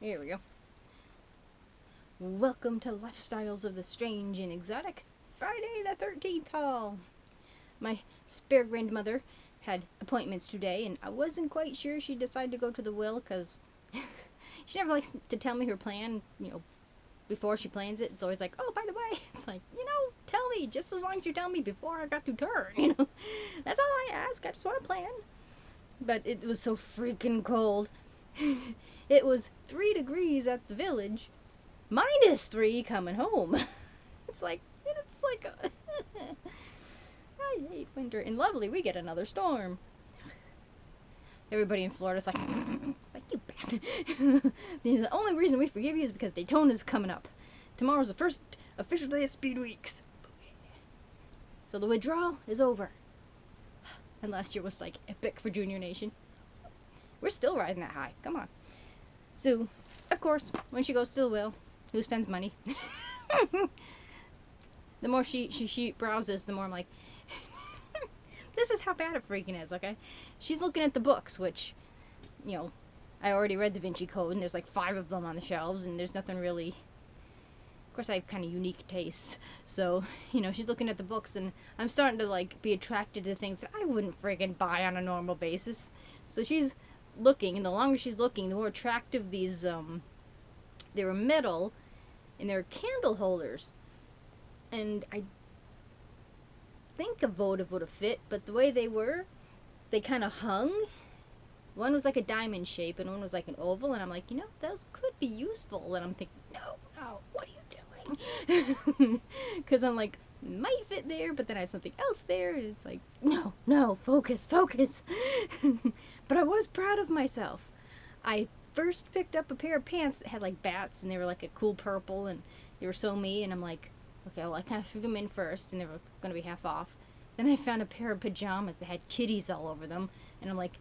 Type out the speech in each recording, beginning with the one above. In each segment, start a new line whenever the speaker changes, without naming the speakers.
Here we go. Welcome to Lifestyles of the Strange and Exotic, Friday the 13th haul. My spare grandmother had appointments today, and I wasn't quite sure she decided to go to the will because she never likes to tell me her plan, before she plans it. It's always like, oh, by the way, it's like, tell me just as long as you tell me before I got to turn, That's all I ask. I just want to plan. But it was so freaking cold. It was 3 degrees at the village, -3 coming home. It's like, I hate winter. And lovely, we get another storm. Everybody in Florida's like, it's like, you bastard. The only reason we forgive you is because Daytona's coming up. Tomorrow's the first official day of Speed Weeks. So the withdrawal is over. And last year was like epic for Junior Nation. We're still riding that high. Come on. So, of course, when she goes to the will, who spends money? The more she browses, the more I'm like, this is how bad it freaking is, okay? She's looking at the books, which, I already read Da Vinci Code, and there's like 5 of them on the shelves, and there's nothing really... Of course, I have kind of unique tastes, so, she's looking at the books, and I'm starting to, like, be attracted to things that I wouldn't friggin' buy on a normal basis. So she's looking, and the longer she's looking, the more attractive these, they were metal, and they're candle holders. And I think a votive would have fit, but the way they were, they kind of hung. One was like a diamond shape, and one was like an oval, and I'm like, those could be useful. And I'm thinking, no, what are you doing? Because I'm like, might fit there, but then I have something else there, and it's like, no, focus. But I was proud of myself. I first picked up a pair of pants that had like bats, and they were like a cool purple, and they were so me, and I'm like, okay, well, I kind of threw them in first, and they were going to be half off. Then I found a pair of pajamas that had kitties all over them, and I'm like,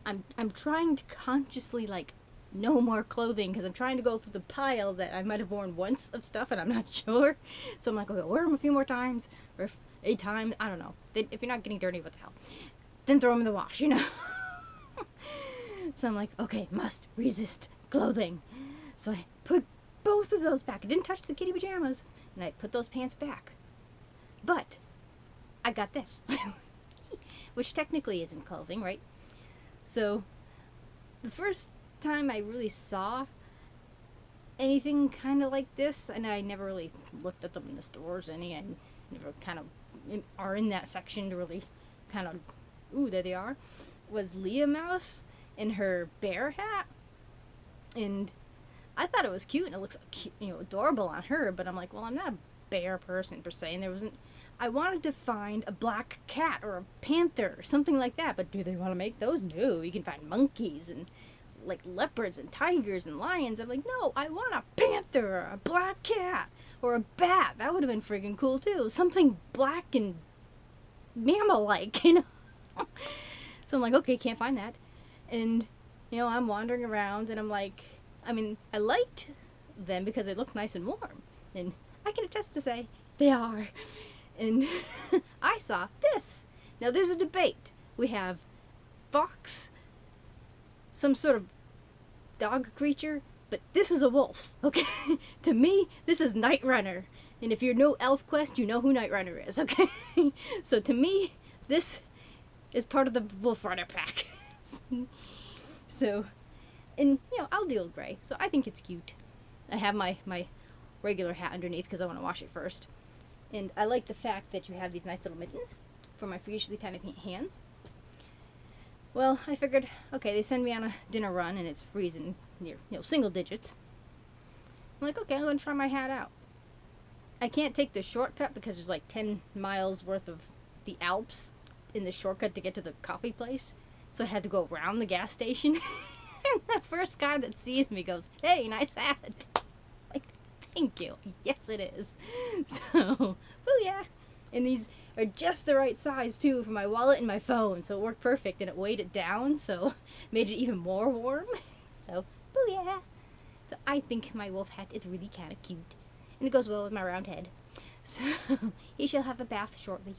I'm trying to consciously, like, no more clothing, because I'm trying to go through the pile that I might have worn once of stuff, and I'm not sure. So I'm like, okay, wear them a few more times, or 8 times, I don't know. If you're not getting dirty, what the hell? Then throw them in the wash, So I'm like, okay, must resist clothing. So I put both of those back. I didn't touch the kitty pajamas, and I put those pants back. But I got this, which technically isn't clothing, right? So the first time I really saw anything kind of like this, and I never really looked at them in the stores any, I never kind of are in that section to really kind of, ooh, there they are, was Leah Mouse in her bear hat. And I thought it was cute, and it looks cute, adorable on her, but I'm like, well, I'm not a bear person per se, and there wasn't, I wanted to find a black cat or a panther or something like that, but do they want to make those? No, you can find monkeys and like leopards and tigers and lions. I'm like, no, I want a panther or a black cat or a bat. That would have been friggin' cool too. Something black and mammal-like, So I'm like, okay, can't find that. And, I'm wandering around, and I'm like, I liked them because they looked nice and warm. And I can attest to say, they are. And I saw this. Now, there's a debate. We have fox, some sort of dog creature, but this is a wolf, okay? To me, this is Night Runner. And if you know ElfQuest, you know who Night Runner is, okay? So to me, this is part of the Wolfrider pack. So, and, I'll deal with gray, so I think it's cute. I have my regular hat underneath because I want to wash it first. And I like the fact that you have these nice little mittens for my freakishly tiny hands. Well, I figured, okay, they send me on a dinner run and it's freezing near, single digits. I'm like, okay, I'm going to try my hat out. I can't take the shortcut because there's like 10 miles worth of the Alps in the shortcut to get to the coffee place. So I had to go around the gas station. And the first guy that sees me goes, hey, nice hat. Like, thank you. Yes, it is. So, oh yeah. And these are just the right size, too, for my wallet and my phone. So it worked perfect, and it weighed it down, so made it even more warm. So, oh yeah. So I think my wolf hat is really kind of cute. And it goes well with my round head. So, he shall have a bath shortly.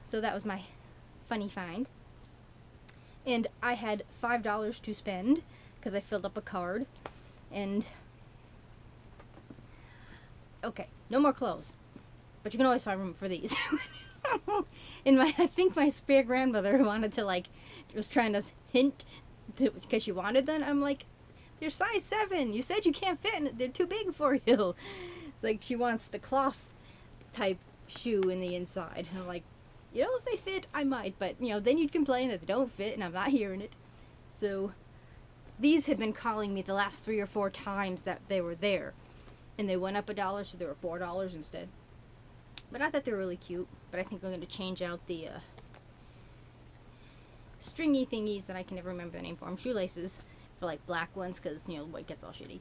So that was my funny find. And I had $5 to spend because I filled up a card. And okay, no more clothes, but you can always find room for these. And I think my spare grandmother wanted to was trying to hint because she wanted them. I'm like, they're size 7. You said you can't fit, and they're too big for you. Like, she wants the cloth type shoe in the inside. And I'm like, if they fit, I might, but then you'd complain that they don't fit, and I'm not hearing it. So these have been calling me the last 3 or 4 times that they were there, and they went up $1, so they were $4 instead. But I thought they were really cute. But I think I'm going to change out the stringy thingies that I can never remember the name for them. Shoelaces for like black ones, because white gets all shitty.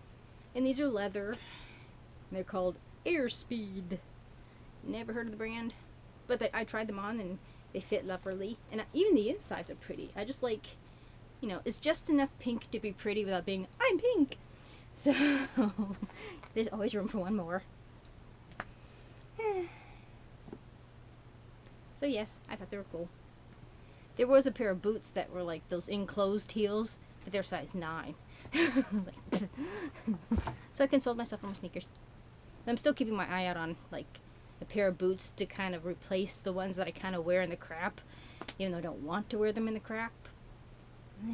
And these are leather. They're called Airspeed. Never heard of the brand, but I tried them on and they fit lovely. And even the insides are pretty. I just like, it's just enough pink to be pretty without being, I'm pink. So there's always room for one more. So yes, I thought they were cool. There was a pair of boots that were like those enclosed heels, but they're size 9. So I consoled myself for my sneakers. I'm still keeping my eye out on like a pair of boots to kind of replace the ones that I kind of wear in the crap, even though I don't want to wear them in the crap. But I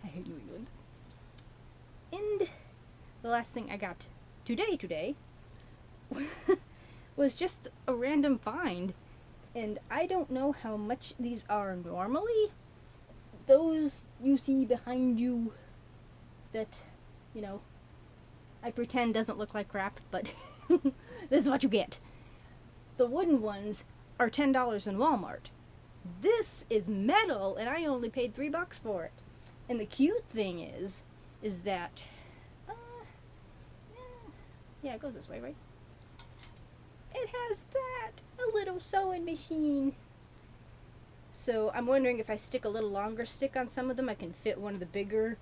hate New England. And the last thing I got today was just a random find, and I don't know how much these are normally. Those you see behind you that, I pretend doesn't look like crap, but this is what you get. The wooden ones are $10 in Walmart. This is metal, and I only paid $3 for it. And the cute thing is that, yeah, it goes this way, right? It has a little sewing machine. So I'm wondering if I stick a little longer stick on some of them, I can fit one of the bigger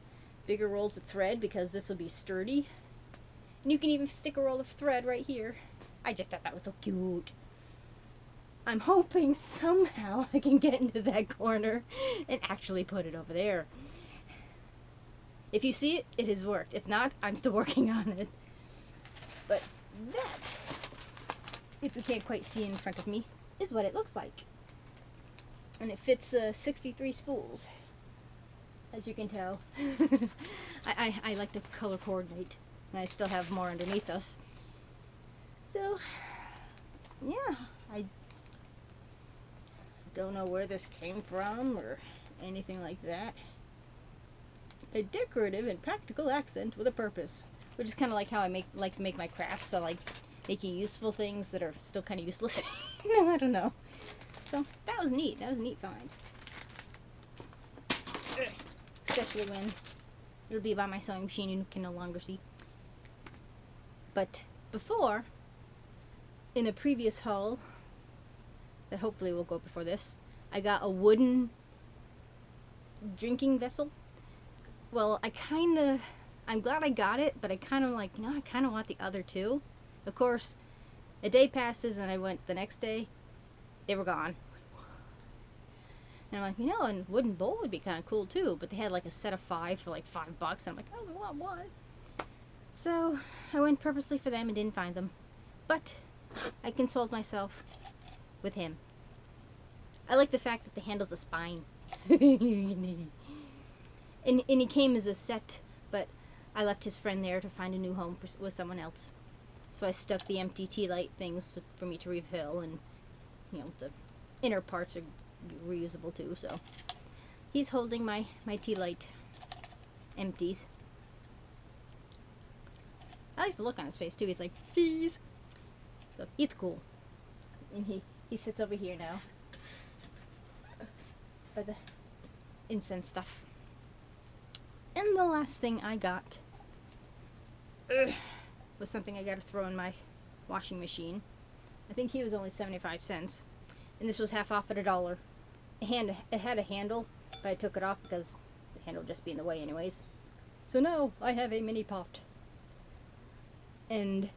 rolls of thread, because this will be sturdy. And you can even stick a roll of thread right here. I just thought that was so cute. I'm hoping somehow I can get into that corner and actually put it over there. If you see it, it has worked. If not, I'm still working on it. But that, if you can't quite see in front of me, is what it looks like. And it fits 63 spools, as you can tell. I like to color coordinate, and I still have more underneath us. So, yeah, I don't know where this came from or anything like that. A decorative and practical accent with a purpose, which is kind of like how I like to make my crafts. I like making useful things that are still kind of useless. No, I don't know. So that was neat. That was a neat find. Especially when it'll be by my sewing machine and you can no longer see. But before, in a previous haul that hopefully will go before this, I got a wooden drinking vessel. Well, I'm glad I got it, but I kind of like, I kind of want the other two. Of course, a day passes and I went the next day, they were gone. And I'm like, a wooden bowl would be kind of cool too, but they had like a set of 5 for like $5, and I'm like, oh, I want one. So I went purposely for them and didn't find them. But I consoled myself with him. I like the fact that the handle's a spine. And he came as a set, but I left his friend there to find a new home with someone else. So I stuck the empty tea light things for me to refill, and the inner parts are reusable too. So he's holding my tea light empties. I like the look on his face too. He's like, jeez. So he's cool. And he sits over here now by the incense stuff. And the last thing I got was something I got to throw in my washing machine. I think he was only 75 cents. And this was half off at $1. It had a handle, but I took it off because the handle would just be in the way anyways. So now I have a mini pot. And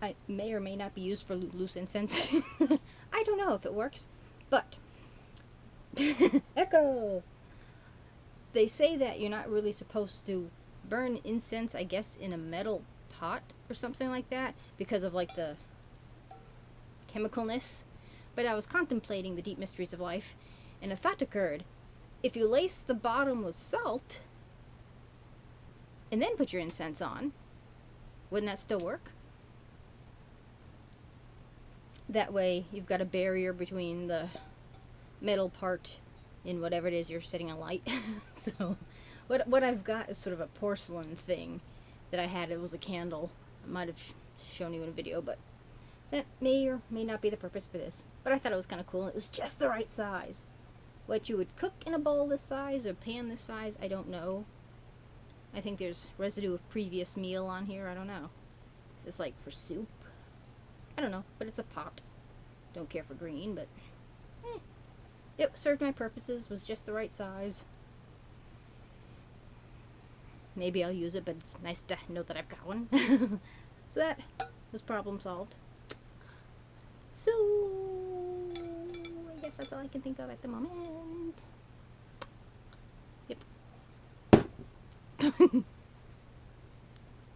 I may or may not be used for loose incense. I don't know if it works. But Echo! They say that you're not really supposed to burn incense, I guess, in a metal pot or something like that because of like the chemicalness. But I was contemplating the deep mysteries of life, and a thought occurred. If you lace the bottom with salt and then put your incense on, wouldn't that still work? That way you've got a barrier between the metal part and whatever it is you're setting alight. So what I've got is sort of a porcelain thing that I had. It was a candle. I might have shown you in a video, but that may or may not be the purpose for this. But I thought it was kind of cool. It was just the right size. What you would cook in a bowl this size or pan this size, I don't know. I think there's residue of previous meal on here. I don't know. Is this like for soup? I don't know, but it's a pot. Don't care for green, but it served my purposes, was just the right size. Maybe I'll use it, but it's nice to know that I've got one. So that was problem solved. So, I guess that's all I can think of at the moment. Yep.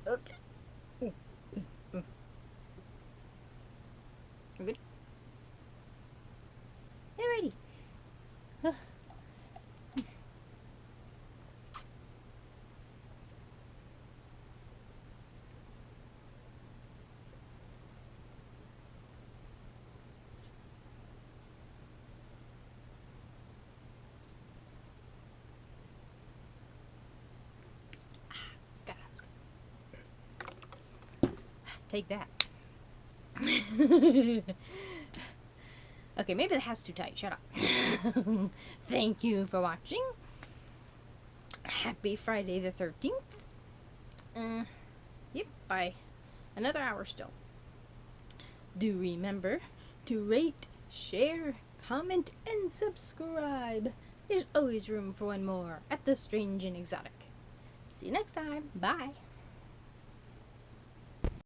Okay. We're good? Alrighty. Take that. Okay, maybe the hat's too tight. Shut up. Thank you for watching. Happy Friday the 13th. Yep, by another hour still. Do remember to rate, share, comment, and subscribe. There's always room for one more at The Strange and Exotic. See you next time. Bye.